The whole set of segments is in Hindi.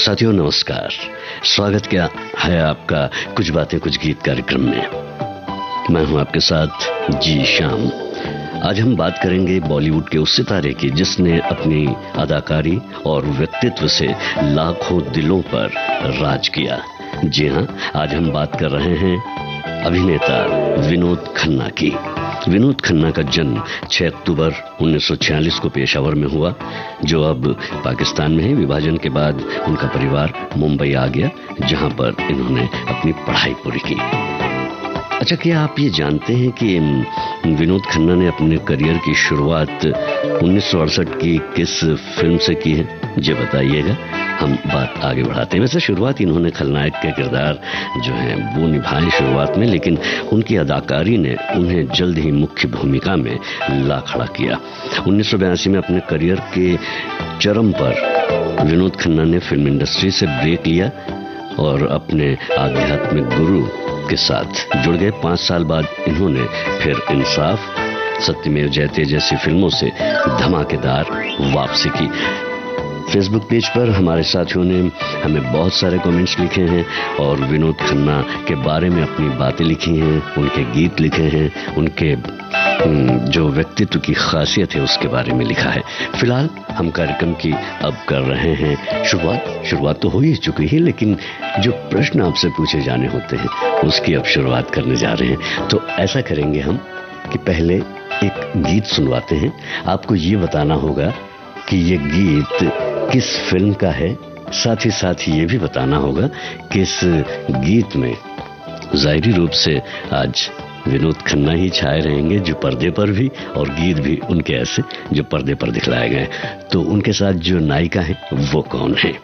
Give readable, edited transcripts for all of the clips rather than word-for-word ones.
साथियों नमस्कार। स्वागत क्या है आपका कुछ बातें कुछ गीत कार्यक्रम में। मैं हूं आपके साथ जी शाम। आज हम बात करेंगे बॉलीवुड के उस सितारे की जिसने अपनी अदाकारी और व्यक्तित्व से लाखों दिलों पर राज किया। जी हां, आज हम बात कर रहे हैं अभिनेता विनोद खन्ना की। विनोद खन्ना का जन्म 6 अक्टूबर 1946 को पेशावर में हुआ, जो अब पाकिस्तान में है। विभाजन के बाद उनका परिवार मुंबई आ गया, जहां पर इन्होंने अपनी पढ़ाई पूरी की। अच्छा, क्या आप ये जानते हैं कि विनोद खन्ना ने अपने करियर की शुरुआत 1968 की किस फिल्म से की है? जी बताइएगा, हम बात आगे बढ़ाते हैं। वैसे शुरुआत इन्होंने खलनायक के किरदार जो है वो निभाए शुरुआत में, लेकिन उनकी अदाकारी ने उन्हें जल्द ही मुख्य भूमिका में ला खड़ा किया। 1982 में अपने करियर के चरम पर विनोद खन्ना ने फिल्म इंडस्ट्री से ब्रेक लिया और अपने आध्यात्मिक गुरु के साथ जुड़ गए। 5 साल बाद इन्होंने फिर इंसाफ, सत्यमेव जयते जैसी फिल्मों से धमाकेदार वापसी की। फेसबुक पेज पर हमारे साथियों ने हमें बहुत सारे कमेंट्स लिखे हैं और विनोद खन्ना के बारे में अपनी बातें लिखी हैं, उनके गीत लिखे हैं, उनके जो व्यक्तित्व की खासियत है उसके बारे में लिखा है। फिलहाल हम कार्यक्रम की अब कर रहे हैं शुरुआत तो हो ही चुकी है, लेकिन जो प्रश्न आपसे पूछे जाने होते हैं उसकी अब शुरुआत करने जा रहे हैं। तो ऐसा करेंगे हम कि पहले एक गीत सुनवाते हैं। आपको ये बताना होगा कि ये गीत किस फिल्म का है, साथ ही साथ ये भी बताना होगा कि इस गीत में जाहिरी रूप से आज विनोद खन्ना ही छाए रहेंगे, जो पर्दे पर भी और गीत भी उनके ऐसे जो पर्दे पर दिखलाए गए। तो उनके साथ जो नायिका है वो कौन है?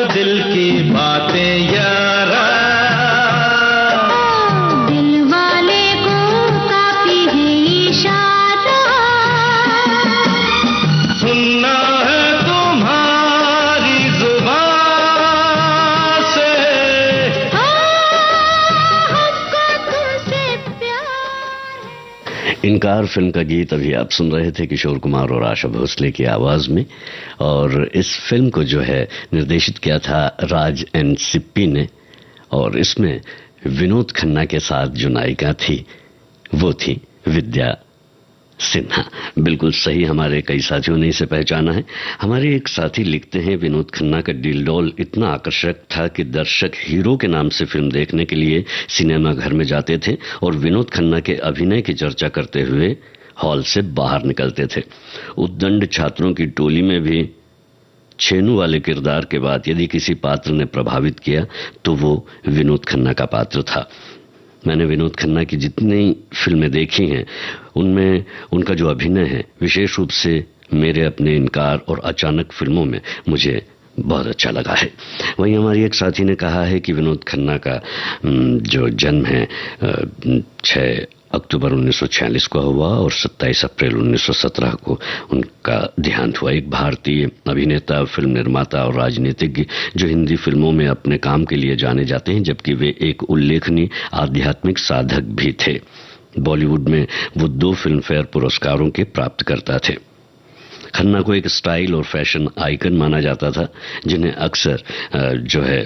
दिल की बातें यारा, दिल वाले को काफी है इशारा, सुनना है तुम्हारी जुबान से, हमको तुमसे प्यार है। इनकार फिल्म का गीत अभी आप सुन रहे थे किशोर कुमार और आशा भोसले की आवाज में। और इस फिल्म को जो है निर्देशित किया था राज एन सिप्पी ने, और इसमें विनोद खन्ना के साथ जो नायिका थी वो थी विद्या सिन्हा। बिल्कुल सही, हमारे कई साथियों ने इसे पहचाना है। हमारे एक साथी लिखते हैं, विनोद खन्ना का दिल डॉल इतना आकर्षक था कि दर्शक हीरो के नाम से फिल्म देखने के लिए सिनेमा घर में जाते थे और विनोद खन्ना के अभिनय की चर्चा करते हुए हॉल से बाहर निकलते थे। उद्दंड छात्रों की टोली में भी छेनू वाले किरदार के बाद यदि किसी पात्र ने प्रभावित किया तो वो विनोद खन्ना का पात्र था। मैंने विनोद खन्ना की जितनी फिल्में देखी हैं उनमें उनका जो अभिनय है, विशेष रूप से मेरे अपने इनकार और अचानक फिल्मों में, मुझे बहुत अच्छा लगा है। वहीं हमारी एक साथी ने कहा है कि विनोद खन्ना का जो जन्म है 6 अक्टूबर 1946 को हुआ और 27 अप्रैल 1917 को उनका देहांत हुआ। एक भारतीय अभिनेता, फिल्म निर्माता और राजनीतिज्ञ जो हिंदी फिल्मों में अपने काम के लिए जाने जाते हैं, जबकि वे एक उल्लेखनीय आध्यात्मिक साधक भी थे। बॉलीवुड में वो 2 फिल्म फेयर पुरस्कारों के प्राप्तकर्ता थे। खन्ना को एक स्टाइल और फैशन आइकन माना जाता था, जिन्हें अक्सर जो है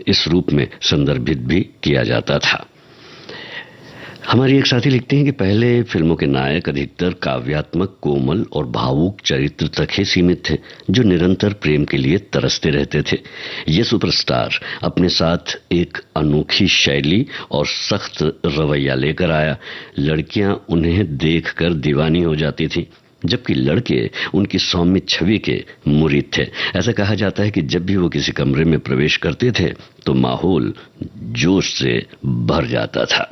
इस रूप में संदर्भित भी किया जाता था। हमारी एक साथी लिखते हैं कि पहले फिल्मों के नायक अधिकतर काव्यात्मक, कोमल और भावुक चरित्र तक ही सीमित थे, जो निरंतर प्रेम के लिए तरसते रहते थे। ये सुपरस्टार अपने साथ एक अनोखी शैली और सख्त रवैया लेकर आया। लड़कियां उन्हें देखकर दीवानी हो जाती थी, जबकि लड़के उनकी सौम्य छवि के मुरीद थे। ऐसा कहा जाता है कि जब भी वो किसी कमरे में प्रवेश करते थे तो माहौल जोश से भर जाता था।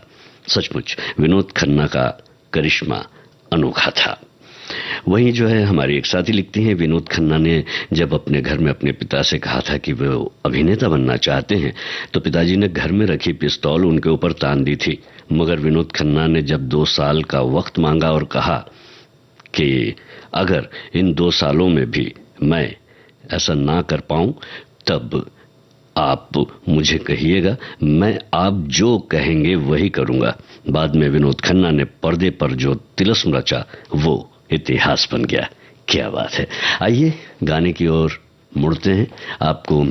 सचमुच विनोद खन्ना का करिश्मा अनोखा था। वहीं जो है हमारी एक साथी लिखती हैं, विनोद खन्ना ने जब अपने घर में अपने पिता से कहा था कि वो अभिनेता बनना चाहते हैं तो पिताजी ने घर में रखी पिस्तौल उनके ऊपर तान दी थी। मगर विनोद खन्ना ने जब 2 साल का वक्त मांगा और कहा कि अगर इन 2 सालों में भी मैं ऐसा ना कर पाऊं तब आप मुझे कहिएगा, मैं आप जो कहेंगे वही करूंगा। बाद में विनोद खन्ना ने पर्दे पर जो तिलस्म रचा वो इतिहास बन गया। क्या बात है। आइए गाने की ओर मुड़ते हैं। आपको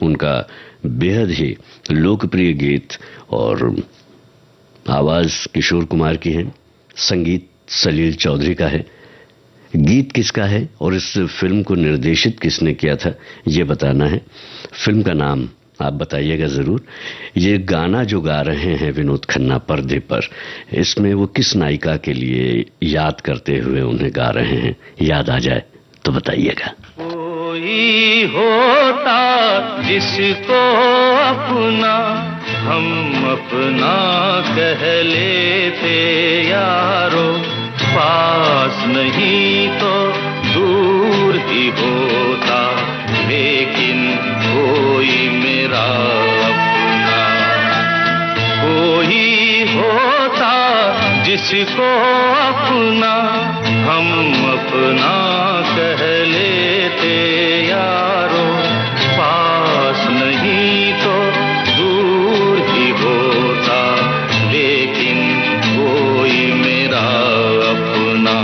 उनका बेहद ही लोकप्रिय गीत, और आवाज किशोर कुमार की है, संगीत सलील चौधरी का है। गीत किसका है और इस फिल्म को निर्देशित किसने किया था ये बताना है। फिल्म का नाम आप बताइएगा जरूर। ये गाना जो गा रहे हैं विनोद खन्ना पर्दे पर, इसमें वो किस नायिका के लिए याद करते हुए उन्हें गा रहे हैं, याद आ जाए तो बताइएगा। कोई होता जिसको अपना हम अपना कह लेते यारो, पास नहीं तो दूर ही होता, लेकिन कोई मेरा अपना। कोई होता जिसको अपना हम अपना कह लेते यारो, पास नहीं तो दूर ही होता, लेकिन कोई मेरा अपना।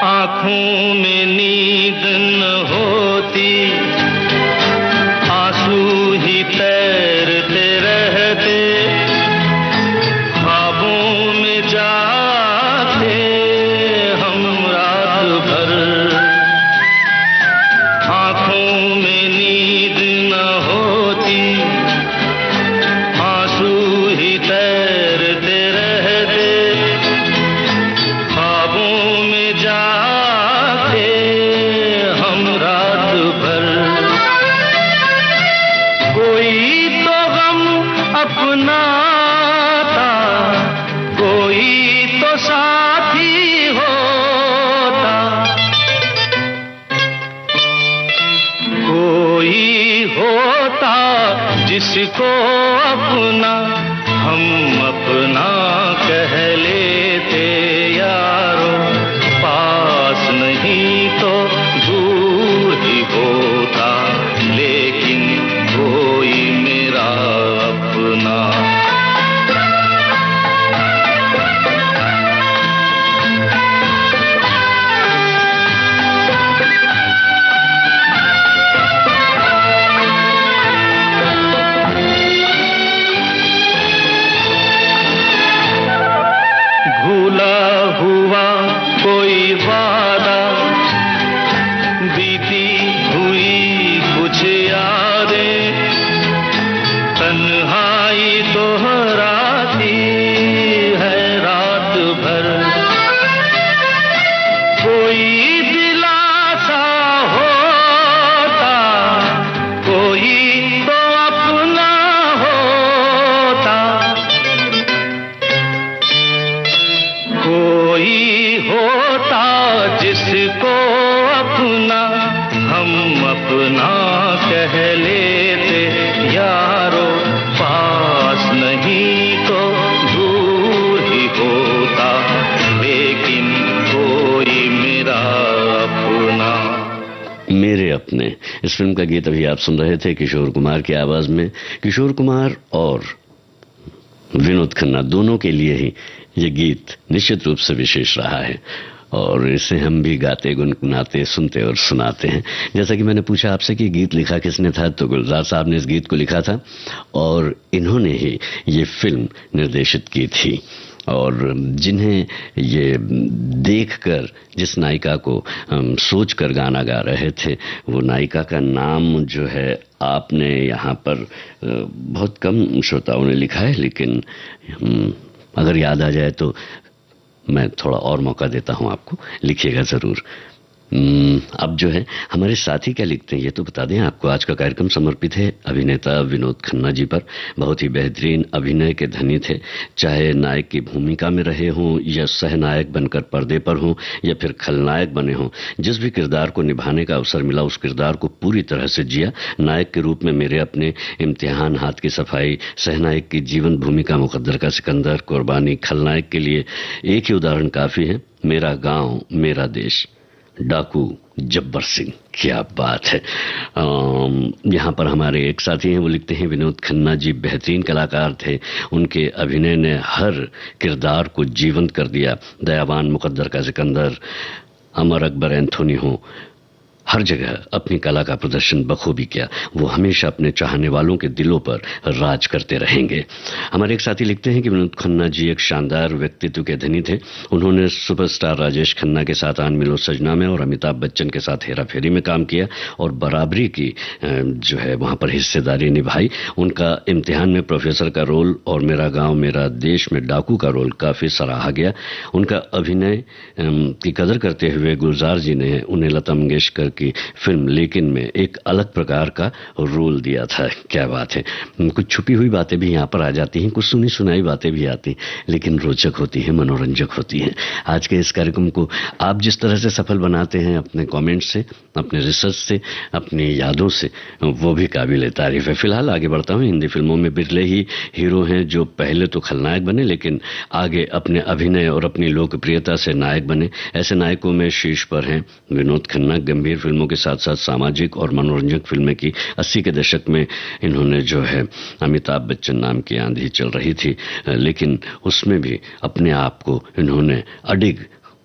आँखों में नींद न होती, आंसू ही तैरते रहते, ख्वाबों में जाते हम रात भर। आँखों में नींद न होती, आंसू ही तैरते रहते, साथी होता, कोई होता जिसको अपना हम अपना कह लेते यारों, पास नहीं तो दूर ही होता, लेकिन कोई मेरा अपना। भूला हुआ कोई वादा, बीती हुई कुछ यादें, तन्हाई दोहराती है रात भर, कोई दिलासा होता, कोई तो अपना होता, कोई होता जिसको अपना हम अपना कह लेते यारों, पास नहीं तो दूर ही होता, लेकिन कोई मेरा अपना। मेरे अपने, इस फिल्म का गीत अभी आप सुन रहे थे किशोर कुमार की आवाज में। किशोर कुमार और विनोद खन्ना दोनों के लिए ही ये गीत निश्चित रूप से विशेष रहा है, और इसे हम भी गाते, गुनगुनाते, सुनते और सुनाते हैं। जैसा कि मैंने पूछा आपसे कि गीत लिखा किसने था, तो गुलजार साहब ने इस गीत को लिखा था और इन्होंने ही ये फिल्म निर्देशित की थी। और जिन्हें ये देखकर, जिस नायिका को सोचकर गाना गा रहे थे, वो नायिका का नाम जो है आपने यहाँ पर बहुत कम श्रोताओं ने लिखा है, लेकिन अगर याद आ जाए तो मैं थोड़ा और मौका देता हूं आपको, लिखिएगा जरूर। अब जो है हमारे साथी क्या लिखते हैं ये तो बता दें आपको। आज का कार्यक्रम समर्पित है अभिनेता विनोद खन्ना जी पर। बहुत ही बेहतरीन अभिनय के धनी थे, चाहे नायक की भूमिका में रहे हों या सहनायक बनकर पर्दे पर हों या फिर खलनायक बने हों। जिस भी किरदार को निभाने का अवसर मिला उस किरदार को पूरी तरह से जिया। नायक के रूप में मेरे अपने, इम्तिहान, हाथ की सफाई, सहनायक की जीवन भूमिका, मुकद्दर का सिकंदर, कुर्बानी। खलनायक के लिए एक ही उदाहरण काफी है, मेरा गांव मेरा देश, डाकू जब्बर सिंह। क्या बात है। यहाँ पर हमारे एक साथी हैं, वो लिखते हैं विनोद खन्ना जी बेहतरीन कलाकार थे, उनके अभिनय ने हर किरदार को जीवंत कर दिया। दयावान, मुकद्दर का सिकंदर, अमर अकबर एंथोनी हो, हर जगह अपनी कला का प्रदर्शन बखूबी किया। वो हमेशा अपने चाहने वालों के दिलों पर राज करते रहेंगे। हमारे एक साथी लिखते हैं कि विनोद खन्ना जी एक शानदार व्यक्तित्व के धनी थे। उन्होंने सुपरस्टार राजेश खन्ना के साथ आन मिलो सजना में और अमिताभ बच्चन के साथ हेरा फेरी में काम किया और बराबरी की जो है वहां पर हिस्सेदारी निभाई। उनका इम्तिहान में प्रोफेसर का रोल और मेरा गांव मेरा देश में डाकू का रोल काफी सराहा गया। उनका अभिनय की कदर करते हुए गुलजार जी ने उन्हें लता मंगेशकर की फिल्म लेकिन में एक अलग प्रकार का रोल दिया था। क्या बात है। कुछ छुपी हुई बातें भी यहाँ पर आ जाती हैं, कुछ सुनी सुनाई बातें भी आती, लेकिन रोचक होती हैं, मनोरंजक होती हैं। आज के इस कार्यक्रम को आप जिस तरह से सफल बनाते हैं अपने कमेंट से, अपने रिसर्च से, अपनी यादों से, वो भी काबिल तारीफ है। फिलहाल आगे बढ़ता हूँ। हिंदी फिल्मों में बिरले ही हीरो हैं जो पहले तो खलनायक बने लेकिन आगे अपने अभिनय और अपनी लोकप्रियता से नायक बने। ऐसे नायकों में शीर्ष पर हैं विनोद खन्ना। गंभीर फिल्मों के साथ साथ सामाजिक और मनोरंजक फिल्में की 80 के दशक में इन्होंने जो है अमिताभ बच्चन नाम की आंधी चल रही थी, लेकिन उसमें भी अपने आप को इन्होंने अडिग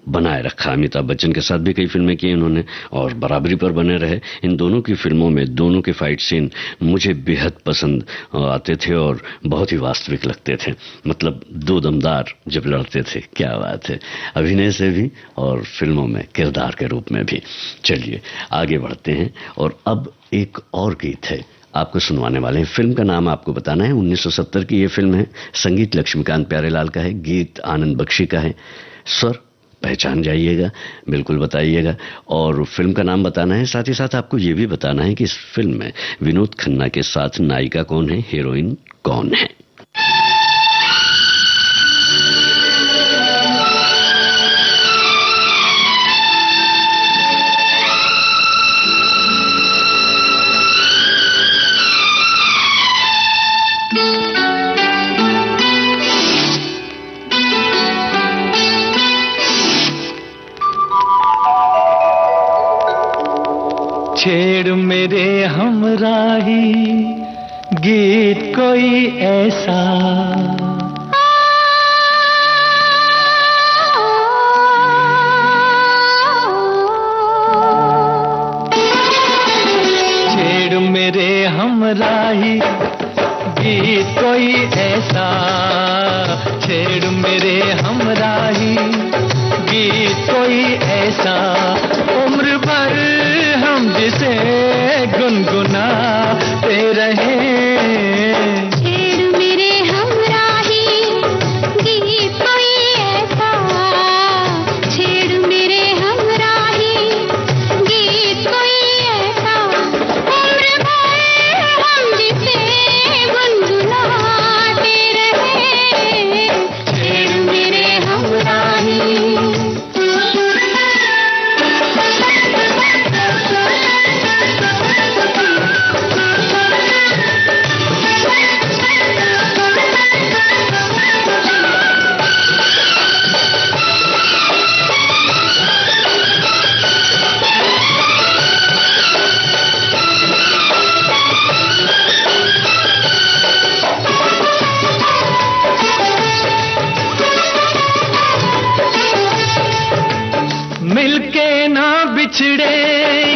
बनाए रखा। अमिताभ बच्चन के साथ भी कई फिल्में की इन्होंने और बराबरी पर बने रहे। इन दोनों की फिल्मों में दोनों के फाइट सीन मुझे बेहद पसंद आते थे और बहुत ही वास्तविक लगते थे। मतलब दो दमदार जब लड़ते थे। क्या बात है, अभिनय से भी और फिल्मों में किरदार के रूप में भी। चलिए आगे बढ़ते हैं और अब एक और गीत है आपको सुनवाने वाले हैं। फिल्म का नाम आपको बताना है। 1970 की ये फिल्म है। संगीत लक्ष्मीकांत प्यारेलाल का है, गीत आनंद बख्शी का है, स्वर पहचान जाइएगा, बिल्कुल बताइएगा और फिल्म का नाम बताना है। साथ ही साथ आपको ये भी बताना है कि इस फिल्म में विनोद खन्ना के साथ नायिका कौन है, हीरोइन कौन है। छेड़ मेरे हमराही गीत कोई ऐसा, छेड़ मेरे हमराही गीत कोई ऐसा, छेड़ मेरे हमराही गीत कोई ऐसा, उम्र भर हम जिसे गुनगुनाते रहे। छेड़ मेरे हमराही गीत कोई ऐसा, छेड़ मेरे हमराही गीत कोई ऐसा, उम्र भर हम जिसे गुनगुनाते रहे। छेड़ मेरे हमराही। मिलके ना बिछड़े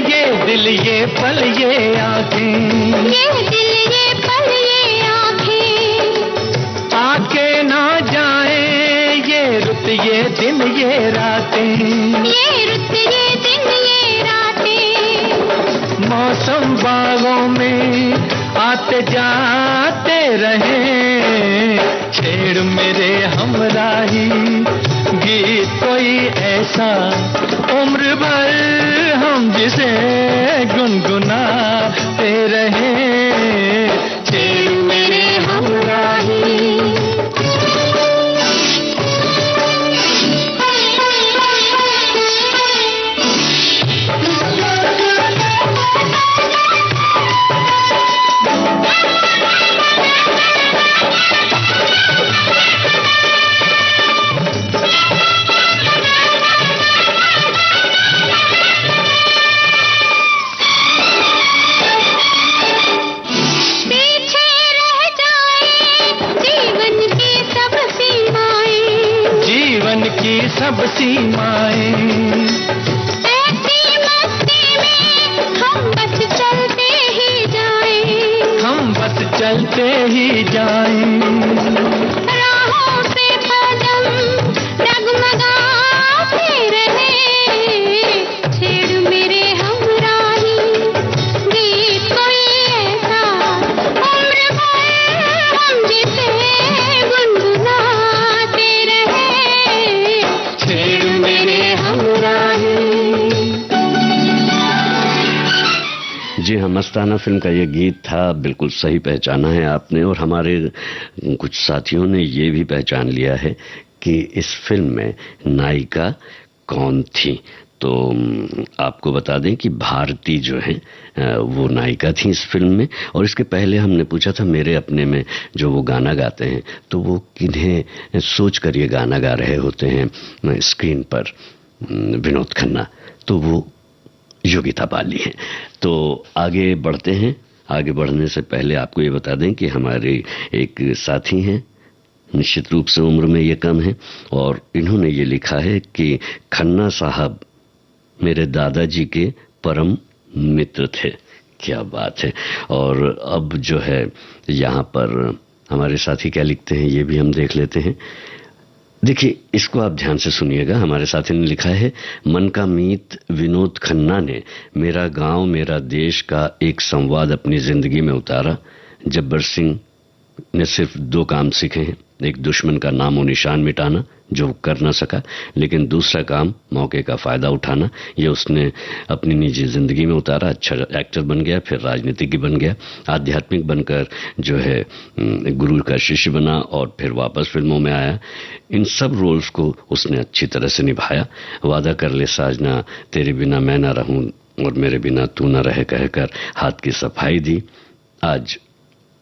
ये दिल ये पल ये आंखें, ये दिल ये पल ये आँखें, आके ना जाए ये रुत ये दिन ये रातें, ये रुत ये दिन ये रातें, मौसम बागों में आते जाते रहे। छेड़ मेरे हमराही गीत कोई ऐसा, उम्र भर हम जिसे गुनगुनाते रहे। छेड़ मेरे हमराही। पीछे रह जाए जीवन की सब सीमाएं, जीवन की सब सीमाएं, ऐसी मस्ती में हम बस चलते ही जाएं, हम बस चलते ही जाएं। राहों पे कदम डगमगाते रहे। छेड़ मेरे हमराही गीत कोई ऐसा, उम्र भर हम जिसे गुनगुनाते रहे। छेड़ मेरे हमराही। जी हाँ, मस्ताना फिल्म का ये गीत था, बिल्कुल सही पहचाना है आपने। और हमारे कुछ साथियों ने ये भी पहचान लिया है कि इस फिल्म में नायिका कौन थी। तो आपको बता दें कि भारती जो है वो नायिका थी इस फिल्म में। और इसके पहले हमने पूछा था मेरे अपने में जो वो गाना गाते हैं, तो वो किन्हें सोच कर ये गाना गा रहे होते हैं स्क्रीन पर, विनोद खन्ना, तो वो योगिता बाली हैं। तो आगे बढ़ते हैं। आगे बढ़ने से पहले आपको ये बता दें कि हमारे एक साथी हैं, निश्चित रूप से उम्र में ये कम है, और इन्होंने ये लिखा है कि खन्ना साहब मेरे दादाजी के परम मित्र थे। क्या बात है। और अब जो है यहाँ पर हमारे साथी क्या लिखते हैं ये भी हम देख लेते हैं। देखिए, इसको आप ध्यान से सुनिएगा। हमारे साथी ने लिखा है, मन का मीत विनोद खन्ना ने मेरा गांव मेरा देश का एक संवाद अपनी जिंदगी में उतारा। जब्बर सिंह ने सिर्फ 2 काम सीखे हैं, एक दुश्मन का नाम और निशान मिटाना जो कर ना सका, लेकिन दूसरा काम मौके का फायदा उठाना, ये उसने अपनी निजी जिंदगी में उतारा। अच्छा एक्टर बन गया, फिर राजनीतिज्ञ बन गया, आध्यात्मिक बनकर जो है गुरु का शिष्य बना और फिर वापस फिल्मों में आया। इन सब रोल्स को उसने अच्छी तरह से निभाया। वादा कर ले साजना तेरे बिना मैं ना रहूं और मेरे बिना तू ना रहे कहकर हाथ की सफाई दी। आज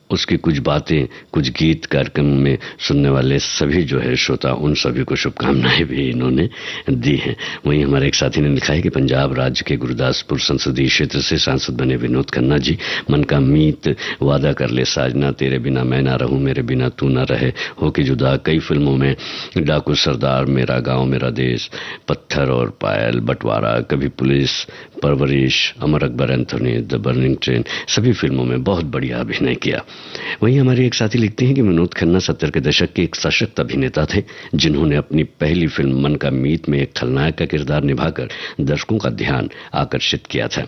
उसकी कुछ बातें, कुछ गीत कार्यक्रम में सुनने वाले सभी जो है श्रोता, उन सभी को शुभकामनाएं भी इन्होंने दी हैं। वहीं हमारे एक साथी ने लिखा है कि पंजाब राज्य के गुरदासपुर संसदीय क्षेत्र से सांसद बने विनोद खन्ना जी, मन का मीत, वादा कर ले साजना, तेरे बिना मैं ना रहूं, मेरे बिना तू ना रहे, हो के जुदा, कई फिल्मों में, डाकू सरदार, मेरा गांव मेरा देश, पत्थर और पायल, बंटवारा, कभी police, Parvarish, Amar Akbar Anthony, the burning train, सभी फिल्मों में बहुत बढ़िया अभिनय किया। वहीं हमारे एक साथी लिखते हैं कि विनोद खन्ना 70 के दशक के एक सशक्त अभिनेता थे, जिन्होंने अपनी पहली फिल्म मन का मीत में एक खलनायक का किरदार निभाकर दर्शकों का ध्यान आकर्षित किया था।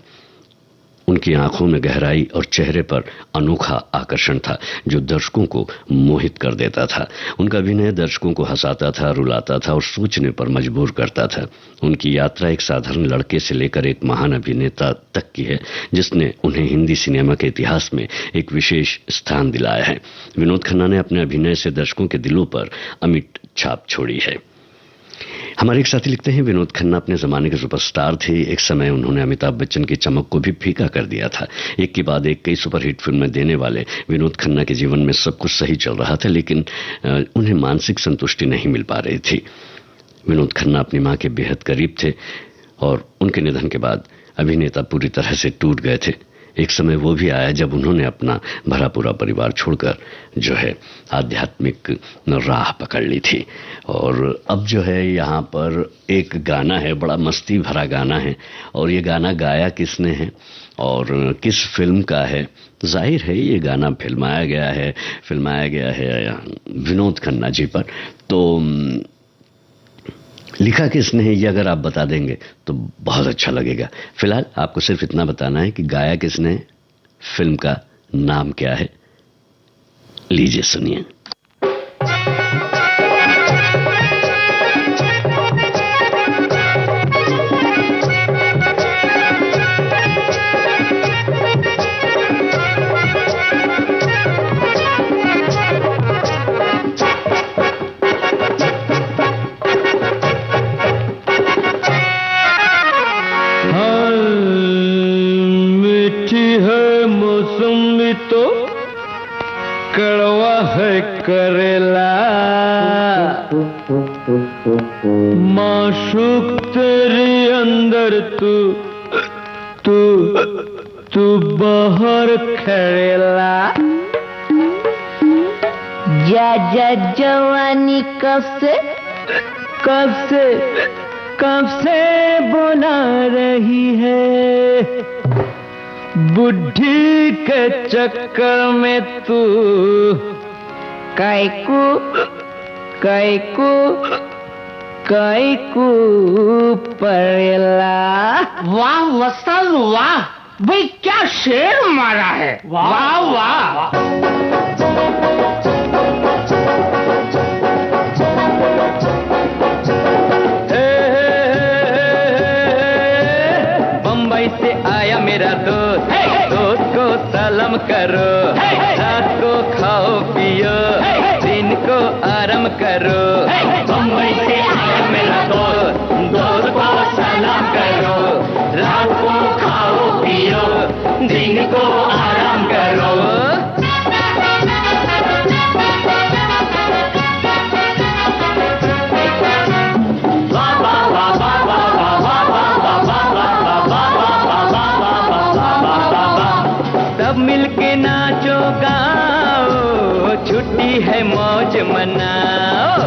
उनकी आंखों में गहराई और चेहरे पर अनोखा आकर्षण था जो दर्शकों को मोहित कर देता था। उनका अभिनय दर्शकों को हंसाता था, रुलाता था और सोचने पर मजबूर करता था। उनकी यात्रा एक साधारण लड़के से लेकर एक महान अभिनेता तक की है, जिसने उन्हें हिंदी सिनेमा के इतिहास में एक विशेष स्थान दिलाया है। विनोद खन्ना ने अपने अभिनय से दर्शकों के दिलों पर अमिट छाप छोड़ी है। हमारे एक साथी लिखते हैं, विनोद खन्ना अपने जमाने के सुपरस्टार थे। एक समय उन्होंने अमिताभ बच्चन की चमक को भी फीका कर दिया था। एक के बाद एक कई सुपरहिट फिल्में देने वाले विनोद खन्ना के जीवन में सब कुछ सही चल रहा था, लेकिन उन्हें मानसिक संतुष्टि नहीं मिल पा रही थी। विनोद खन्ना अपनी मां के बेहद करीब थे और उनके निधन के बाद अभिनेता पूरी तरह से टूट गए थे। एक समय वो भी आया जब उन्होंने अपना भरा पूरा परिवार छोड़कर जो है आध्यात्मिक राह पकड़ ली थी। और अब जो है यहाँ पर एक गाना है, बड़ा मस्ती भरा गाना है, और ये गाना गाया किसने है और किस फिल्म का है? जाहिर है ये गाना फिल्माया गया है विनोद खन्ना जी पर। तो लिखा किसने है ये अगर आप बता देंगे तो बहुत अच्छा लगेगा। फिलहाल आपको सिर्फ इतना बताना है कि गाया किसने, फिल्म का नाम क्या है। लीजिए सुनिए। करेला माशूक तेरे अंदर तू बाहर खड़ेला। जा जवानी कब से बुला रही है, बुढ़ी के चक्कर में तू कायकू पड़ेला। वाह वसल वाह, भाई क्या शेर मारा है, वाह वाह। बम्बई से आया मेरा दोस्त, दोस्त को सलाम करो, रात को खाओ पियो, दिन को आराम करो। बम्बई से आया मेरा दोस्त, दोस्त को सलाम करो, रात को खाओ पियो, दिन को आराम करो। सब मिलके नाचो गाओ, छुट्टी है मौज मनाओ।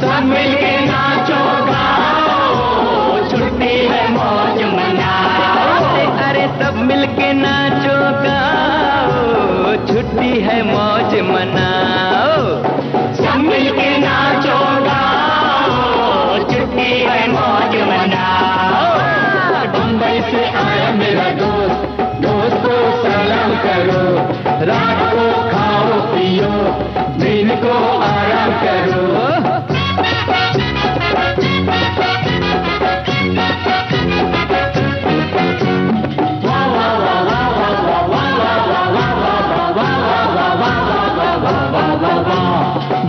सब मिलके नाचो गाओ, छुट्टी है मौज मनाओ। अरे सब मिलके नाचो गाओ, छुट्टी है मौज मनाओ। सब मिलके नाचो गाओ, छुट्टी है मौज मनाओ। बम्बई से आया मेरा दोस्त, दोस्त को सलाम करो, रात को खाओ पियो, दिन को आराम करो।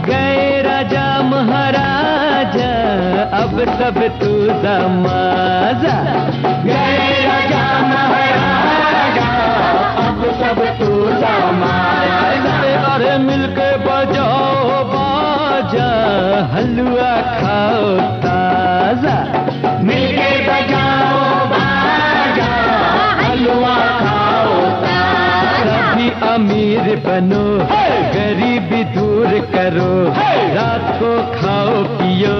गए राजा महाराजा, अब सब तू दमाजा। गए राजा महाराजा, अब सब तू समाजा। अरे मिलके बजाओ बाजा, हलवा खाओ ताजा। मिलके बजाओ बाजा, हलवा खाओ ताजा। कभी अमीर बनो, गरीबी दूर करो, रात को खाओ पियो,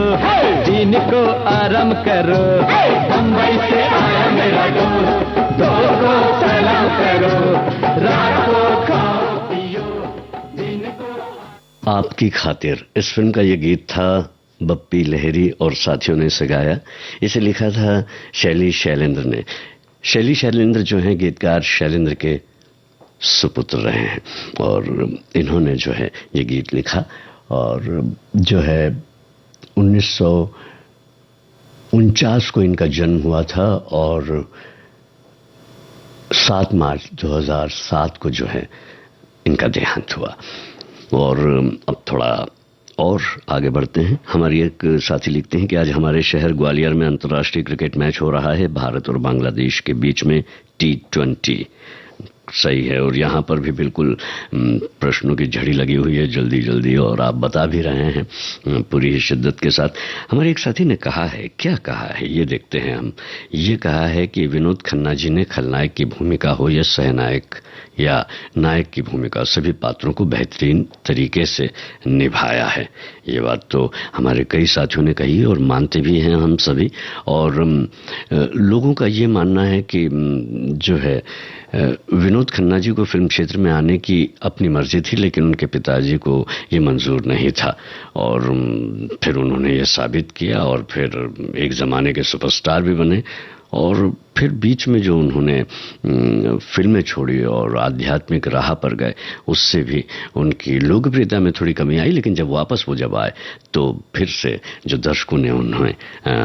दिन को आराम करो। बम्बई से आया मेरा दोस्त, दोस्त को सलाम करो, रात को खाओ पियो, दिन को। आपकी खातिर, इस फिल्म का ये गीत था बप्पी लहरी और साथियों ने इसे गाया। इसे लिखा था शैली शैलेंद्र ने। शैली शैलेंद्र जो हैं गीतकार शैलेंद्र के सुपुत्र रहे हैं और इन्होंने जो है ये गीत लिखा और जो है 1949 को इनका जन्म हुआ था और 7 मार्च 2007 को जो है इनका देहांत हुआ। और अब थोड़ा और आगे बढ़ते हैं। हमारी एक साथी लिखते हैं कि आज हमारे शहर ग्वालियर में अंतर्राष्ट्रीय क्रिकेट मैच हो रहा है भारत और बांग्लादेश के बीच में T20। सही है, और यहाँ पर भी बिल्कुल प्रश्नों की झड़ी लगी हुई है जल्दी जल्दी, और आप बता भी रहे हैं पूरी ही शिद्दत के साथ। हमारे एक साथी ने कहा है, क्या कहा है ये देखते हैं हम। ये कहा है कि विनोद खन्ना जी ने खलनायक की भूमिका हो या सहनायक या नायक की भूमिका, सभी पात्रों को बेहतरीन तरीके से निभाया है। ये बात तो हमारे कई साथियों ने कही और मानते भी हैं हम सभी। और लोगों का ये मानना है कि जो है विनोद खन्ना जी को फिल्म क्षेत्र में आने की अपनी मर्जी थी, लेकिन उनके पिताजी को ये मंजूर नहीं था और फिर उन्होंने ये साबित किया और फिर एक ज़माने के सुपरस्टार भी बने। और फिर बीच में जो उन्होंने फिल्में छोड़ी और आध्यात्मिक राह पर गए, उससे भी उनकी लोकप्रियता में थोड़ी कमी आई, लेकिन जब वापस वो जब आए तो फिर से जो दर्शकों ने उन्हें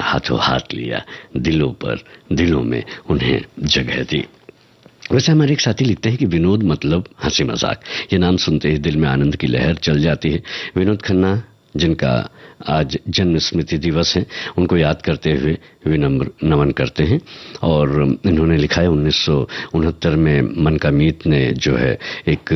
हाथों हाथ लिया, दिलों में उन्हें जगह दी। वैसे हमारे एक साथी लिखते हैं कि विनोद मतलब हंसी मजाक, ये नाम सुनते ही दिल में आनंद की लहर चल जाती है। विनोद खन्ना जिनका आज जन्म स्मृति दिवस है, उनको याद करते हुए विनम्र नमन करते हैं। और इन्होंने लिखा है 1969 में मन का मीत ने जो है एक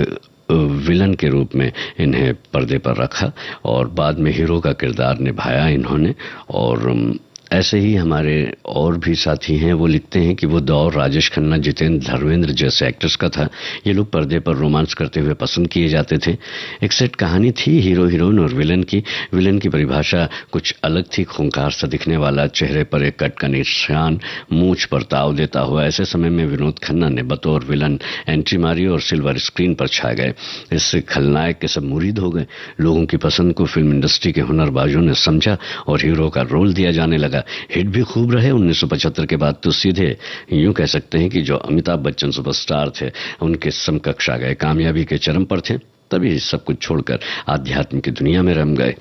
विलन के रूप में इन्हें पर्दे पर रखा और बाद में हीरो का किरदार निभाया इन्होंने। और ऐसे ही हमारे और भी साथी हैं, वो लिखते हैं कि वो दौर राजेश खन्ना, जितेंद्र, धर्मेंद्र जैसे एक्टर्स का था। ये लोग पर्दे पर रोमांस करते हुए पसंद किए जाते थे। एक सेट कहानी थी हीरो हीरोइन और विलन की। विलन की परिभाषा कुछ अलग थी, खूंखार सा दिखने वाला, चेहरे पर एक कट का निशान, मूंछ पर ताव देता हुआ। ऐसे समय में विनोद खन्ना ने बतौर विलन एंट्री मारी और सिल्वर स्क्रीन पर छा गए। इससे खलनायक के सब मुरीद हो गए। लोगों की पसंद को फिल्म इंडस्ट्री के हुनरबाजों ने समझा और हीरो का रोल दिया जाने लगा। हिट भी खूब रहे। 1975 के बाद तो सीधे यूं कह सकते हैं कि जो अमिताभ बच्चन सुपरस्टार थे उनके समकक्ष आ गए, कामयाबी के चरम पर थे, तभी सब कुछ छोड़कर आध्यात्म की दुनिया में रम गए।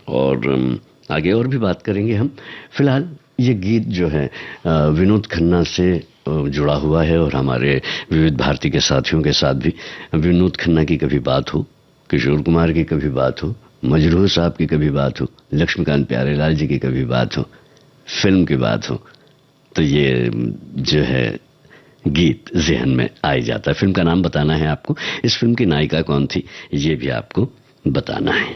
और आगे और भी बात करेंगे हम। फिलहाल ये गीत जो है विनोद खन्ना से जुड़ा हुआ है और हमारे विविध भारती के साथियों के साथ भी विनोद खन्ना की कभी बात हो, किशोर कुमार की कभी बात हो, मजरूह साहब की कभी बात हो, लक्ष्मीकांत प्यारेलाल जी की कभी बात हो, फिल्म की बात हो, तो ये जो है गीत ज़हन में आ ही जाता है। फिल्म का नाम बताना है आपको, इस फिल्म की नायिका कौन थी ये भी आपको बताना है।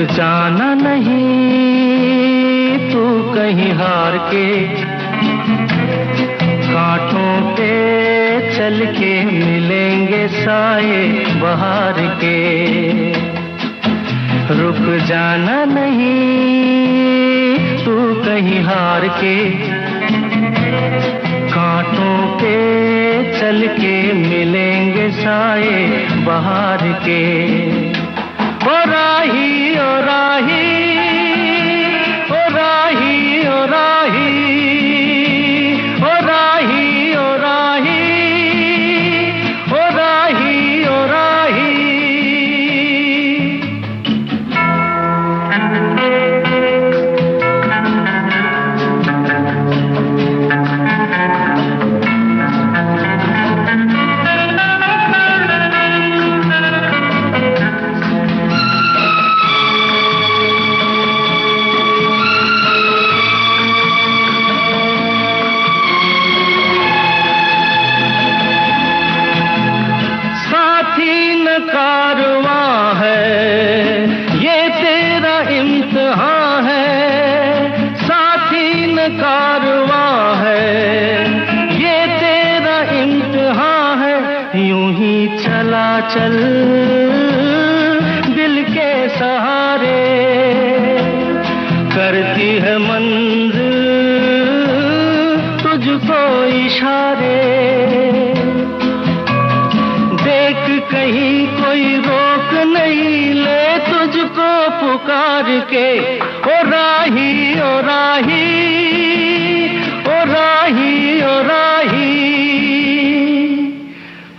जाना नहीं तू कहीं हार के, कांटों पे चल के मिलेंगे साए बहार के। रुक जाना नहीं तू कहीं हार के, कांटों पे चल के मिलेंगे साए बहार के। ओ राही ओ राही ओ राही ओ राही ओ राही ओ राही ओ राही ओ राही। चला चल दिल के सहारे, करती है मंजिल तुझको इशारे। देख कहीं कोई रोक नहीं ले तुझको पुकार के, ओ राही ओ राही ओ राही ओ राही,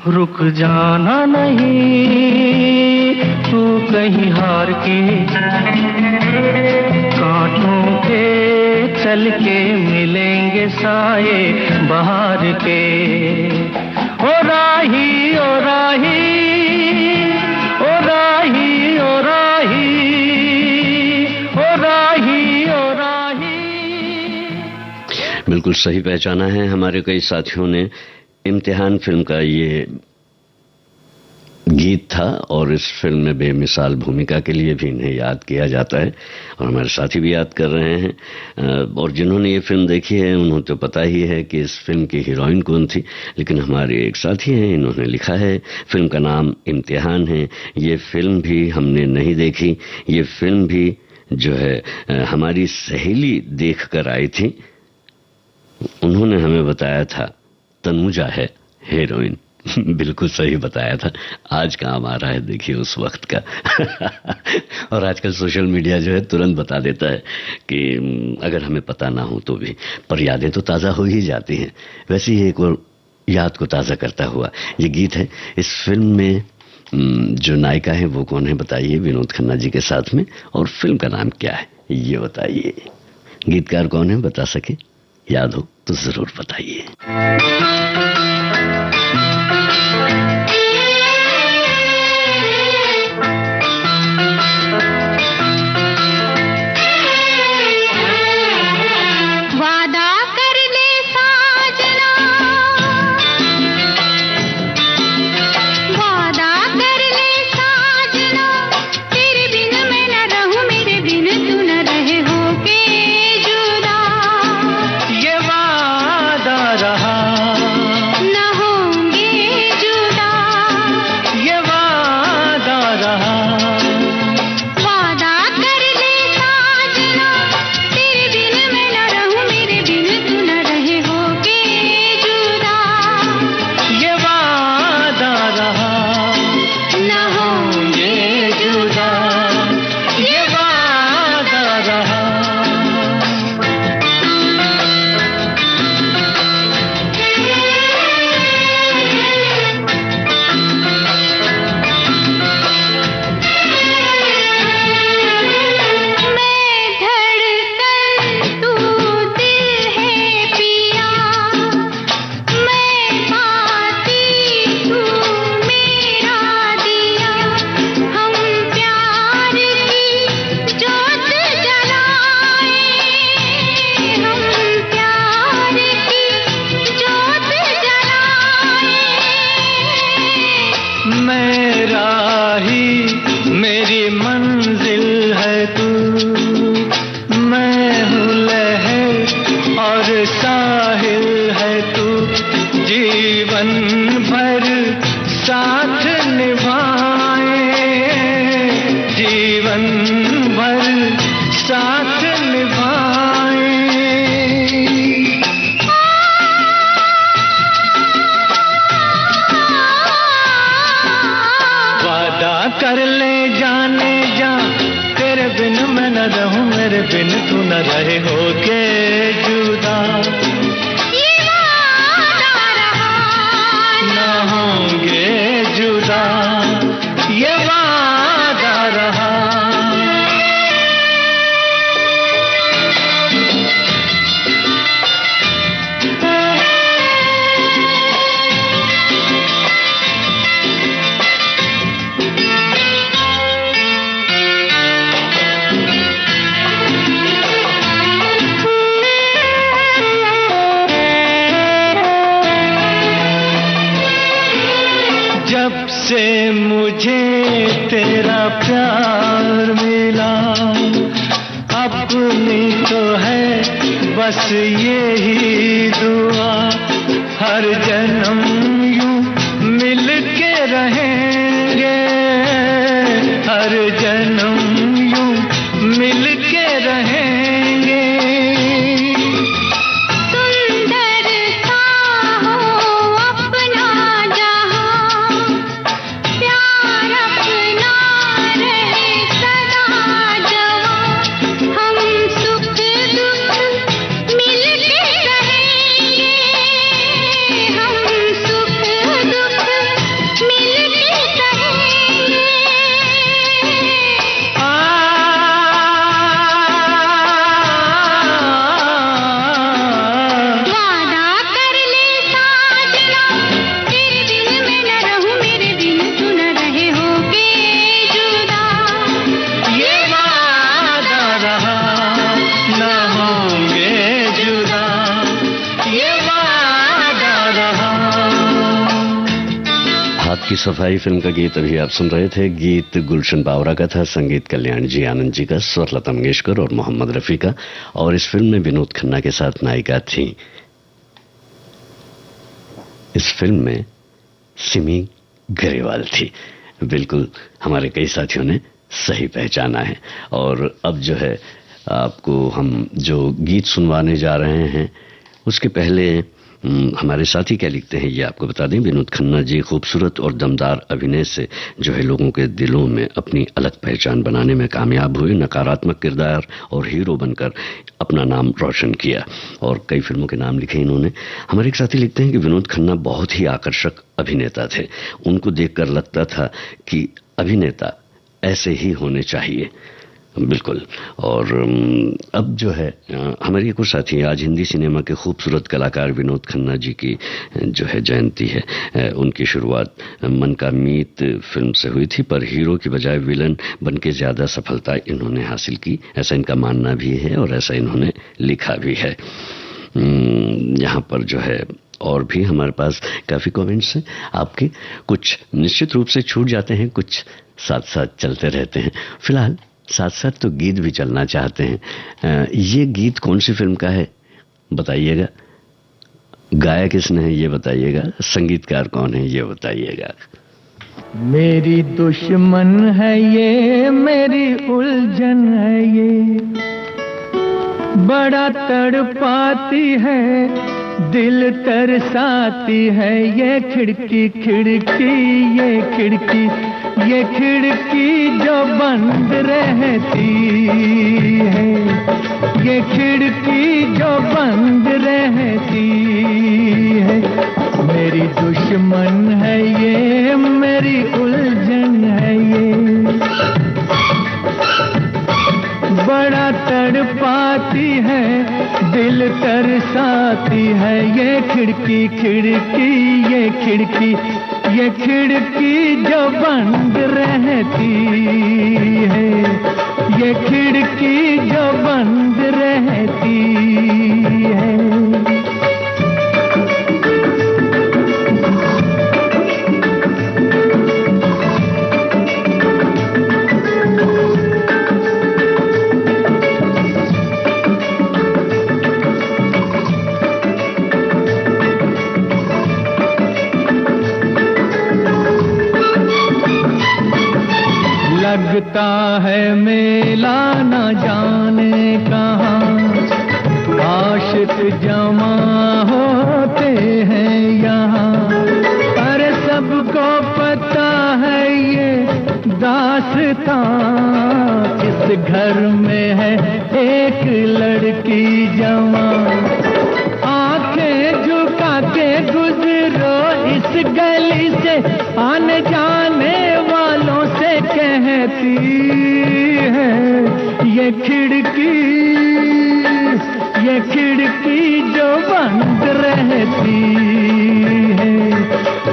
रुक जाना नहीं तू कहीं हार के, कांटों के चल के मिलेंगे साए बहार के। ओ राही ओ राही ओ राही ओ राही ओ राही ओ राही। बिल्कुल सही पहचाना है हमारे कई साथियों ने। इम्तिहान फिल्म का ये गीत था और इस फिल्म में बेमिसाल भूमिका के लिए भी इन्हें याद किया जाता है और हमारे साथी भी याद कर रहे हैं। और जिन्होंने ये फिल्म देखी है उन्हें तो पता ही है कि इस फिल्म की हीरोइन कौन थी, लेकिन हमारे एक साथी हैं, इन्होंने लिखा है फिल्म का नाम इम्तिहान है। ये फिल्म भी हमने नहीं देखी, ये फिल्म भी जो है हमारी सहेली देख कर आई थी, उन्होंने हमें बताया था तनुजा है हीरोइन। बिल्कुल सही बताया था, आज काम आ रहा है देखिए उस वक्त का। और आजकल सोशल मीडिया जो है तुरंत बता देता है कि अगर हमें पता ना हो तो भी, पर यादें तो ताज़ा हो ही जाती हैं। वैसे ही एक और याद को ताज़ा करता हुआ ये गीत है। इस फिल्म में जो नायिका है वो कौन है बताइए, विनोद खन्ना जी के साथ में, और फिल्म का नाम क्या है ये बताइए। गीतकार कौन है बता सके, याद हो तो जरूर बताइए। कर ले जाने जा, तेरे बिन मैं न रहूं, मेरे बिन तू न रहे होके जुदा। ये वादा रहा न होंगे जुदा, ये वादा रहा। जब से मुझे तेरा प्यार मिला, अपनी तो है बस यही दुआ, हर जन्म यूं मिल के रहेंगे, हर जन्म यूं मिल के रहेंगे। सुंदर सा हो अपना जहां, प्यार अपना रहे सदा जवां। हम सुख दुख मिल के रहेंगे, हम सुख दुख मिल के रहेंगे। वादा कर ले साजना, तेरे दिल में न रहूं, मेरे दिल तू न रहे होके जुदा। ये वादा रहा, न होंगे जुदा, ये वादा रहा। हाथ की सफाई फिल्म का गीत अभी आप सुन रहे थे। गीत गुलशन बावरा का था, संगीत कल्याण जी आनंद जी का, स्वर लता मंगेशकर और मोहम्मद रफी का। और इस फिल्म में विनोद खन्ना के साथ नायिका थी। इस फिल्म में सिमी ग्रेवाल थी। बिल्कुल हमारे कई साथियों ने सही पहचाना है। और अब जो है आपको हम जो गीत सुनवाने जा रहे हैं उसके पहले हमारे साथी क्या लिखते हैं ये आपको बता दें। विनोद खन्ना जी खूबसूरत और दमदार अभिनय से जो है लोगों के दिलों में अपनी अलग पहचान बनाने में कामयाब हुए। नकारात्मक किरदार और हीरो बनकर अपना नाम रोशन किया और कई फिल्मों के नाम लिखे इन्होंने। हमारे एक साथी लिखते हैं कि विनोद खन्ना बहुत ही आकर्षक अभिनेता थे। उनको देखकर लगता था कि अभिनेता ऐसे ही होने चाहिए। बिल्कुल। और अब जो है हमारी एक और साथी, आज हिंदी सिनेमा के खूबसूरत कलाकार विनोद खन्ना जी की जो है जयंती है। उनकी शुरुआत मन का मीत फिल्म से हुई थी, पर हीरो की बजाय विलन बनके ज्यादा सफलता इन्होंने हासिल की, ऐसा इनका मानना भी है और ऐसा इन्होंने लिखा भी है। यहाँ पर जो है और भी हमारे पास काफी कमेंट्स हैं आपके, कुछ निश्चित रूप से छूट जाते हैं, कुछ साथ साथ चलते रहते हैं। फिलहाल साथ साथ तो गीत भी चलना चाहते हैं। ये गीत कौन सी फिल्म का है बताइएगा, गाया किसने है ये बताइएगा, संगीतकार कौन है ये बताइएगा। मेरी दुश्मन है ये, मेरी उलझन है ये, बड़ा तड़पाती है, दिल तरसाती है। ये खिड़की खिड़की, ये खिड़की, ये खिड़की जो बंद रहती है, ये खिड़की जो बंद रहती है। मेरी दुश्मन है ये, मेरी उलझन है ये, बड़ा तड़पाती है, दिल तरसाती है। ये खिड़की खिड़की, ये खिड़की, ये खिड़की जो बंद रहती है, ये खिड़की जो बंद रहती है। लगता है मेला न जाने कहाँ, आशिक जमा होते हैं यहाँ। पर सबको पता है ये दास्तां, इस घर में है एक लड़की जवान। आंखें झुका के गुजरो इस गली से, आने जाने वालों से कहती है ये खिड़की, ये खिड़की जो बंद रहती है,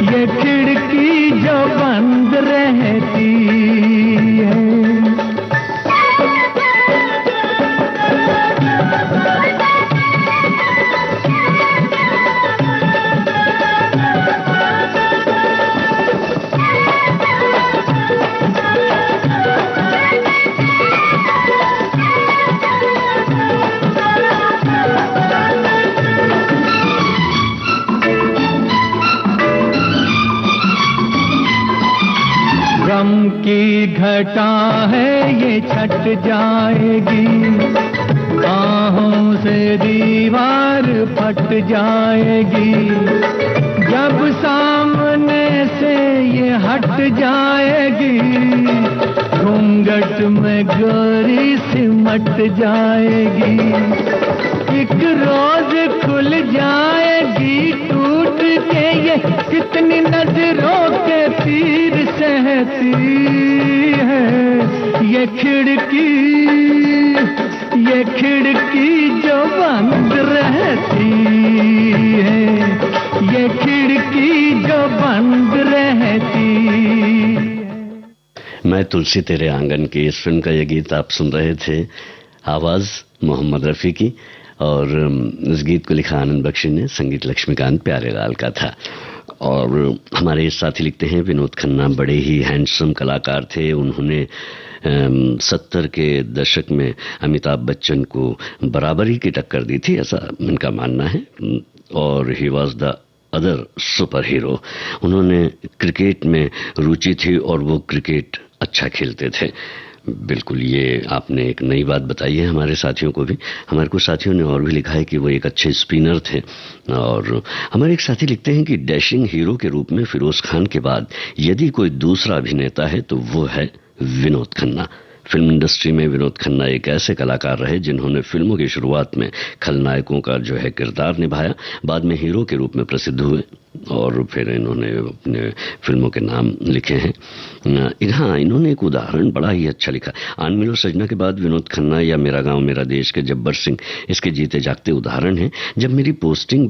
ये खिड़की जो बंद रहती है। गम की घटा है ये छट जाएगी, आहों से दीवार फट जाएगी, जब सामने से ये हट जाएगी, घूंघट में गोरी सिमट जाएगी, एक रोज खुल जाएगी टूट के ये, कितनी नजरों के तीर सहती है ये खिड़की जो बंद रहती है, ये खिड़की जो बंद रहती है। मैं तुलसी तेरे आंगन की इस फिल्म का ये गीत आप सुन रहे थे। आवाज मोहम्मद रफ़ी की और इस गीत को लिखा आनंद बख्शी ने, संगीत लक्ष्मीकांत प्यारेलाल का था। और हमारे साथी लिखते हैं विनोद खन्ना बड़े ही हैंडसम कलाकार थे। उन्होंने 70 के दशक में अमिताभ बच्चन को बराबरी की टक्कर दी थी, ऐसा उनका मानना है। और he was the other super hero. उन्होंने क्रिकेट में रुचि थी और वो क्रिकेट अच्छा खेलते थे। बिल्कुल, ये आपने एक नई बात बताई है हमारे साथियों को भी। हमारे कुछ साथियों ने और भी लिखा है कि वो एक अच्छे स्पिनर थे। और हमारे एक साथी लिखते हैं कि डैशिंग हीरो के रूप में फिरोज खान के बाद यदि कोई दूसरा अभिनेता है तो वो है विनोद खन्ना। फिल्म इंडस्ट्री में विनोद खन्ना एक ऐसे कलाकार रहे जिन्होंने फिल्मों की शुरुआत में खलनायकों का जो है किरदार निभाया, बाद में हीरो के रूप में प्रसिद्ध हुए और फिर इन्होंने अपने फिल्मों के नाम लिखे हैं। हाँ, इन्होंने एक उदाहरण बड़ा ही अच्छा लिखा, आन मिलो सजना के बाद विनोद खन्ना या मेरा गांव मेरा देश के गब्बर सिंह इसके जीते जागते उदाहरण हैं। जब मेरी पोस्टिंग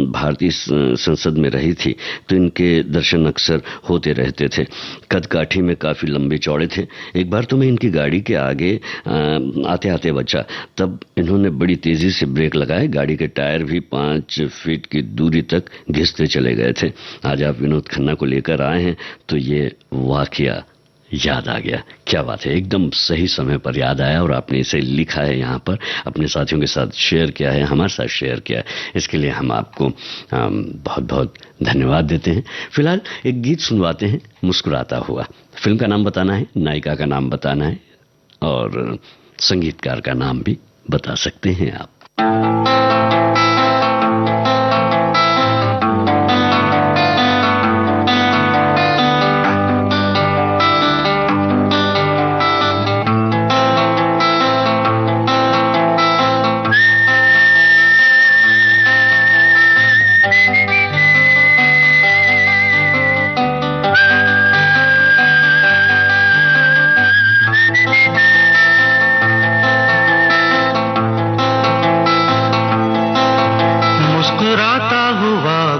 भारतीय संसद में रही थी तो इनके दर्शन अक्सर होते रहते थे। कद काठी में काफी लंबे चौड़े थे। एक बार तो मैं इनकी गाड़ी के आगे आते आते बचा, तब इन्होंने बड़ी तेजी से ब्रेक लगाए, गाड़ी के टायर भी 5 फीट की दूरी तक घिसते चले गए थे। आज आप विनोद खन्ना को लेकर आए हैं तो ये वाकया याद आ गया। क्या बात है, एकदम सही समय पर याद आया और आपने इसे लिखा है, यहाँ पर अपने साथियों के साथ शेयर किया है, हमारे साथ शेयर किया है। इसके लिए हम आपको बहुत बहुत धन्यवाद देते हैं। फिलहाल एक गीत सुनवाते हैं, मुस्कुराता हुआ। फिल्म का नाम बताना है, नायिका का नाम बताना है और संगीतकार का नाम भी बता सकते हैं आप।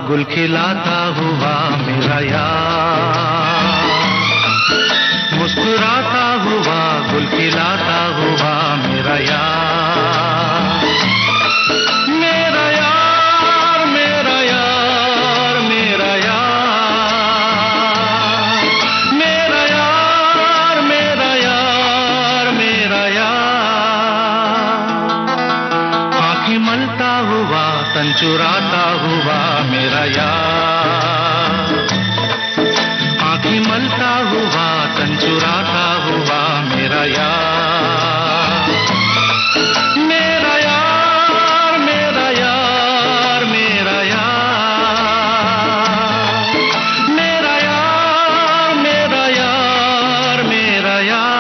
गुल खिलाता हुआ मेरा यार, मुस्कुराता हुआ गुल खिलाता हुआ मेरा यार, मेरा यार मेरा यार मेरा यार, मेरा यार मेरा यार मेरा यार, आँखें मलता हुआ तन चुराता हुआ मेरा यार, आँखें मलता हुआ तन चुराता हुआ मेरा यार, मेरा यार मेरा यार मेरा यार, मेरा यार मेरा यार मेरा यार।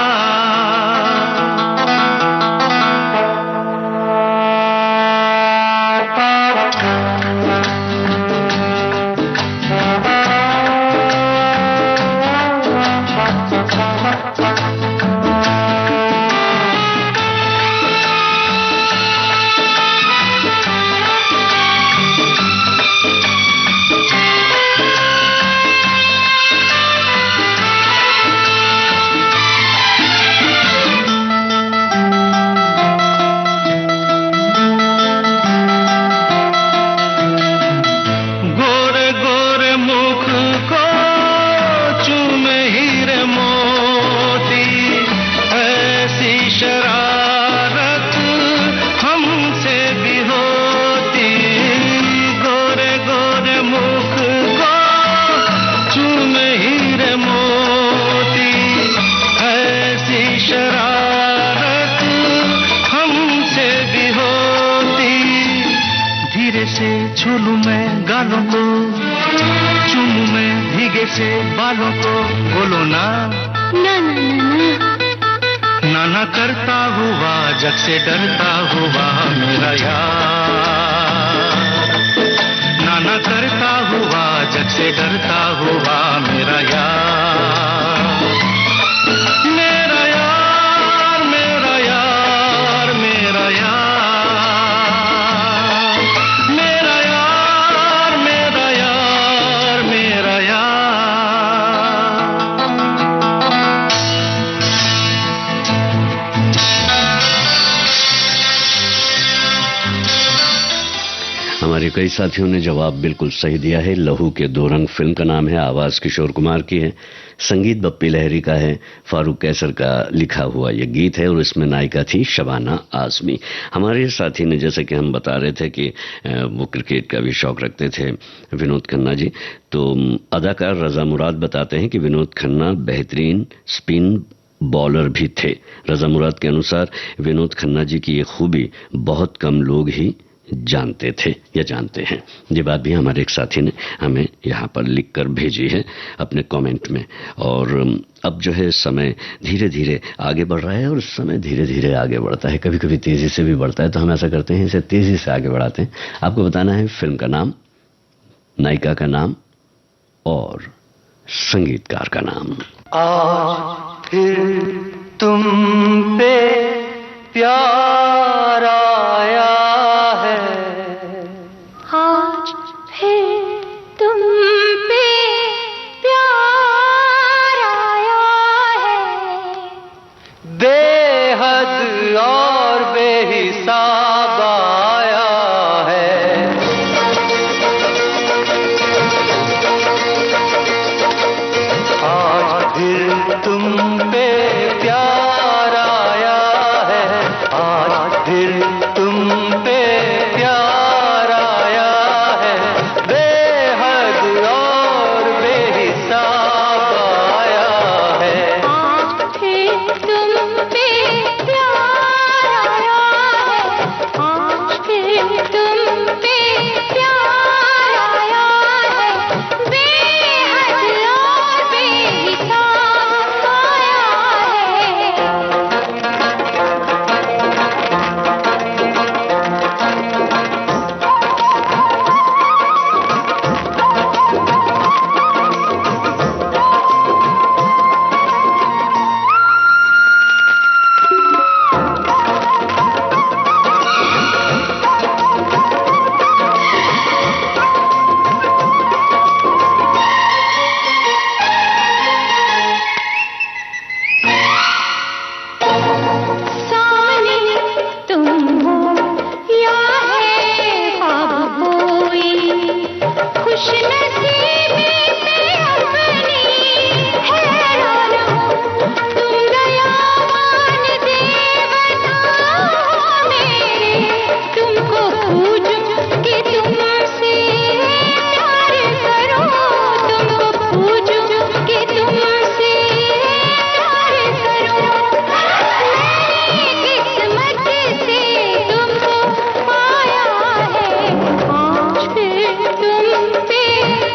छू लूं मैं गालों को, चूमूं मैं भीगे से बालों को, बोलो ना ना ना ना ना ना करता हुआ जग से डरता हुआ मेरा यार, ना ना करता हुआ जग से डरता हुआ मेरा यार, मेरा यार मेरा यार मेरा यार, मेरा यार मेरा यार मेरा यार। हमारे कई साथियों ने जवाब बिल्कुल सही दिया है। लहू के दो रंग फिल्म का नाम है, आवाज किशोर कुमार की है, संगीत बप्पी लहरी का है, फारूक कैसर का लिखा हुआ ये गीत है और इसमें नायिका थी शबाना आजमी। हमारे साथी ने, जैसे कि हम बता रहे थे कि वो क्रिकेट का भी शौक रखते थे विनोद खन्ना जी, तो अदाकार रजा मुराद बताते हैं कि विनोद खन्ना बेहतरीन स्पिन बॉलर भी थे। रजा मुराद के अनुसार विनोद खन्ना जी की ये खूबी बहुत कम लोग ही जानते थे या जानते हैं। ये बात भी हमारे एक साथी ने हमें यहाँ पर लिखकर भेजी है अपने कमेंट में। और अब जो है समय धीरे धीरे आगे बढ़ रहा है और समय धीरे धीरे आगे बढ़ता है, कभी कभी तेजी से भी बढ़ता है, तो हम ऐसा करते हैं इसे तेजी से आगे बढ़ाते हैं। आपको बताना है फिल्म का नाम, नायिका का नाम और संगीतकार का नाम। आज फिर तुम पे प्यार आया है, आज फिर तुम पे प्यार आया है, बेहद और बेहिसाब आया है। आज फिर तुम पे प्यार आया है, आज फिर तुम पे प्यार आया है, बेहद और बेहिसाब आया है। आज फिर तुम पे प्यार आया है, आज फिर तुम पे प्यार आया है, बेहद और बेहिसाब आया सामने तुम हो या है ख्वाब कोई, खुश नसीबी से अपनी हैरान हूँ, तुम दयावान देवता मेरे, तुमको पूजूं कि तुमसे प्यार करूं, तुमको पूजूं कि तुमसे प्यार करूं, किस्मत से तुमको पाया है, आज फिर तुम पे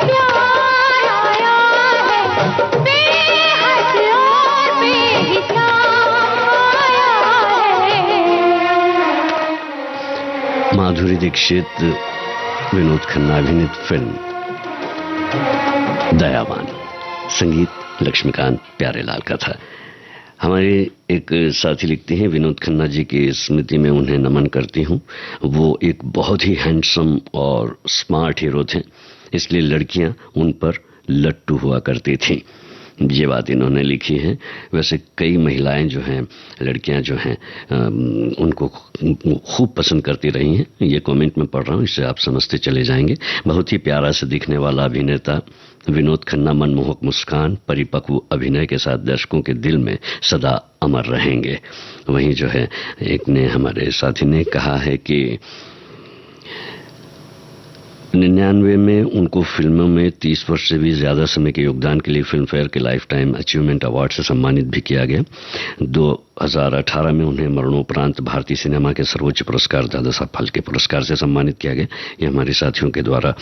प्यार आया है, बेहद और बेहिसाब आया है। माधुरी दीक्षित, विनोद खन्ना अभिनीत फिल्म दयावान, संगीत लक्ष्मीकांत प्यारेलाल का था। हमारे एक साथी लिखते हैं, विनोद खन्ना जी की स्मृति में उन्हें नमन करती हूँ। वो एक बहुत ही हैंडसम और स्मार्ट हीरो थे, इसलिए लड़कियां उन पर लट्टू हुआ करती थीं। ये बात इन्होंने लिखी है। वैसे कई महिलाएं जो हैं, लड़कियां जो हैं, उनको खूब पसंद करती रही हैं। ये कमेंट में पढ़ रहा हूँ, इससे आप समझते चले जाएंगे। बहुत ही प्यारा से दिखने वाला अभिनेता विनोद खन्ना मनमोहक मुस्कान, परिपक्व अभिनय के साथ दर्शकों के दिल में सदा अमर रहेंगे। वहीं जो है, एक ने हमारे साथी ने कहा है कि 99 में उनको फिल्मों में 30 वर्ष से भी ज्यादा समय के योगदान के लिए फिल्म फेयर के लाइफ टाइम अचीवमेंट अवार्ड से सम्मानित भी किया गया। 2018 में उन्हें मरणोपरांत भारतीय सिनेमा के सर्वोच्च पुरस्कार दादा साहब फाल्के पुरस्कार से सम्मानित किया गया। ये हमारे साथियों के द्वारा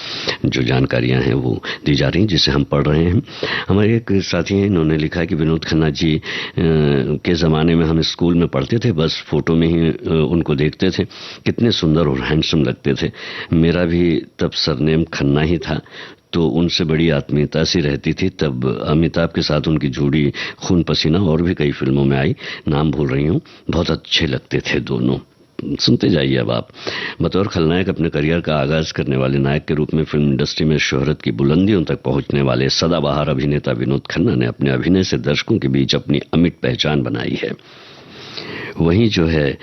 जो जानकारियां हैं वो दी जा रही हैं, जिसे हम पढ़ रहे हैं। हमारे एक साथी हैं, इन्होंने लिखा कि विनोद खन्ना जी के ज़माने में हम स्कूल में पढ़ते थे, बस फोटो में ही उनको देखते थे, कितने सुंदर और हैंडसम लगते थे। मेरा भी तब सरनेम खन्ना ही था, तो उनसे बड़ी आत्मीयता सी रहती थी। तब अमिताभ के साथ उनकी जोड़ी खून पसीना और भी कई फिल्मों में आई, नाम भूल रही हूँ। बहुत अच्छे लगते थे दोनों। सुनते जाइए अब आप। बतौर खलनायक अपने करियर का आगाज करने वाले नायक के रूप में फिल्म इंडस्ट्री में शोहरत की बुलंदियों तक पहुंचने वाले सदाबहार अभिनेता विनोद खन्ना ने अपने अभिनय से दर्शकों के बीच अपनी अमिट पहचान बनाई है। वहीं जो है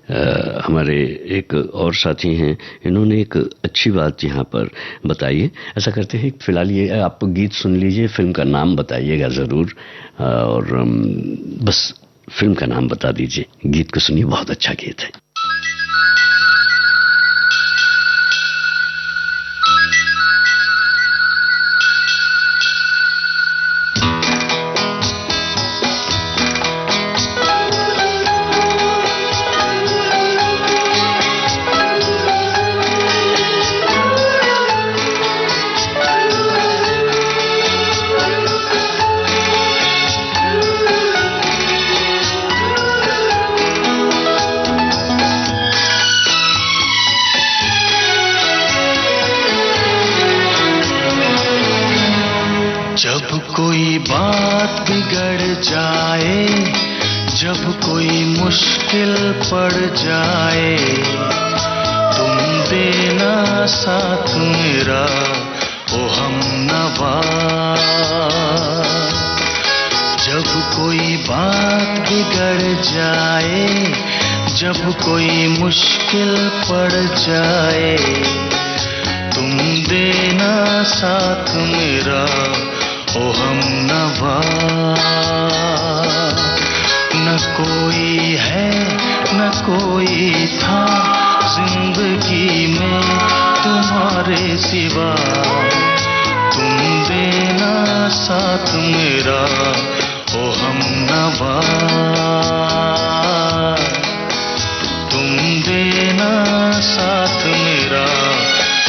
हमारे एक और साथी हैं, इन्होंने एक अच्छी बात यहाँ पर बताई है। ऐसा करते हैं, फिलहाल ये आप गीत सुन लीजिए, फिल्म का नाम बताइएगा ज़रूर, और बस फिल्म का नाम बता दीजिए। गीत को सुनिए, बहुत अच्छा गीत है। जब कोई बात बिगड़ जाए, जब कोई मुश्किल पड़ जाए, तुम देना साथ मेरा ओ हमनवा। जब कोई बात बिगड़ जाए, जब कोई मुश्किल पड़ जाए, तुम देना साथ मेरा ओ हमनवा। न कोई है न कोई था जिंदगी में तुम्हारे सिवा, तुम देना साथ मेरा ओ हमनवा। तुम देना साथ मेरा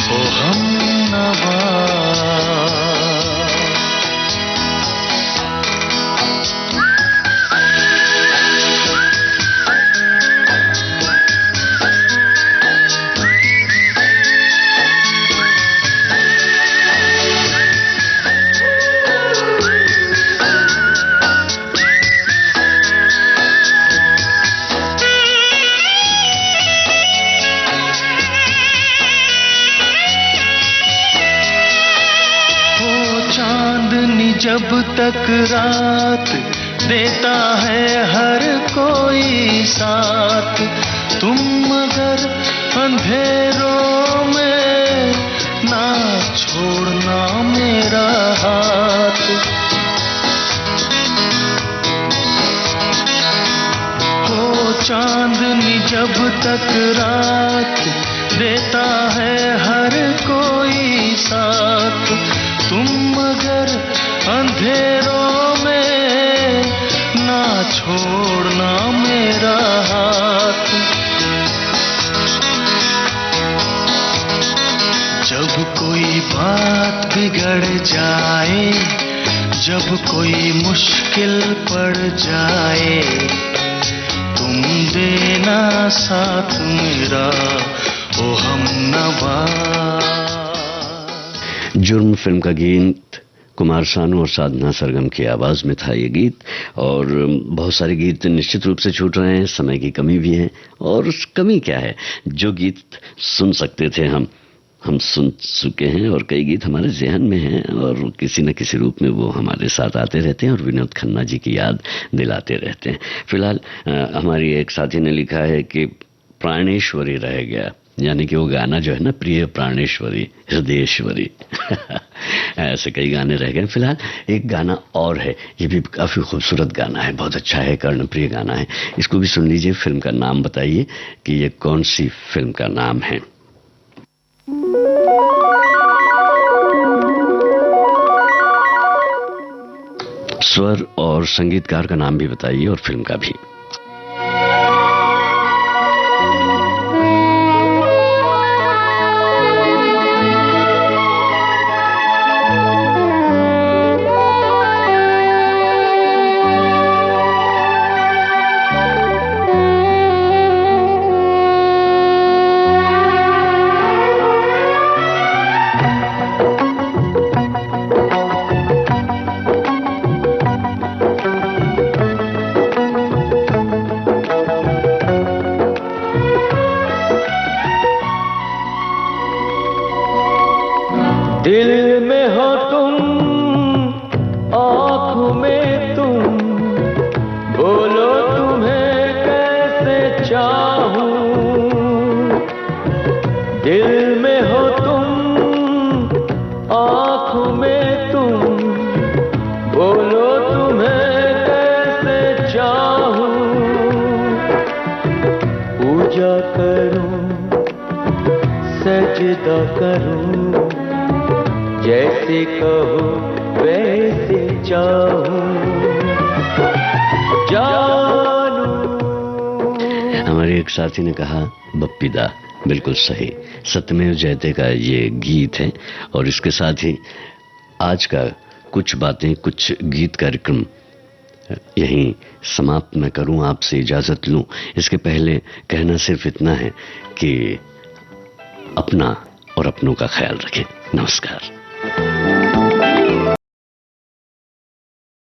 ओ हमनवा। जब तक रात देता है हर कोई साथ, तुम मगर अंधेरों में ना छोड़ना मेरा हाथ। हो चांदनी जब तक रात देता है हर कोई साथ, तुम मगर अंधेरों में ना छोड़ना मेरा हाथ। जब कोई बात बिगड़ जाए, जब कोई मुश्किल पड़ जाए, तुम देना साथ मेरा ओ हमनवा। जुर्म फिल्म का गीत कुमार सानू और साधना सरगम की आवाज में था ये गीत। और बहुत सारे गीत निश्चित रूप से छूट रहे हैं, समय की कमी भी है। और उस कमी क्या है, जो गीत सुन सकते थे हम सुन चुके हैं, और कई गीत हमारे जहन में हैं और किसी न किसी रूप में वो हमारे साथ आते रहते हैं और विनोद खन्ना जी की याद दिलाते रहते हैं। फिलहाल हमारी एक साथी ने लिखा है कि प्राणेश्वरी रह गया, यानी कि वो गाना जो है ना, प्रिय प्राणेश्वरी हृदयेश्वरी ऐसे कई गाने रह गए। फिलहाल एक गाना और है, ये भी काफी खूबसूरत गाना है, बहुत अच्छा है, कर्णप्रिय गाना है। इसको भी सुन लीजिए। फिल्म का नाम बताइए कि ये कौन सी फिल्म का नाम है। स्वर और संगीतकार का नाम भी बताइए और फिल्म का भी। सजदा करूं, जैसे कहो वैसे चाहूं, जानू। हमारे एक साथी ने कहा बप्पीदा, बिल्कुल सही, सत्यमेव जयते का ये गीत है। और इसके साथ ही आज का कुछ बातें कुछ गीत कार्यक्रम यहीं समाप्त मैं करूं, आपसे इजाजत लूं। इसके पहले कहना सिर्फ इतना है कि अपना और अपनों का ख्याल रखें। नमस्कार।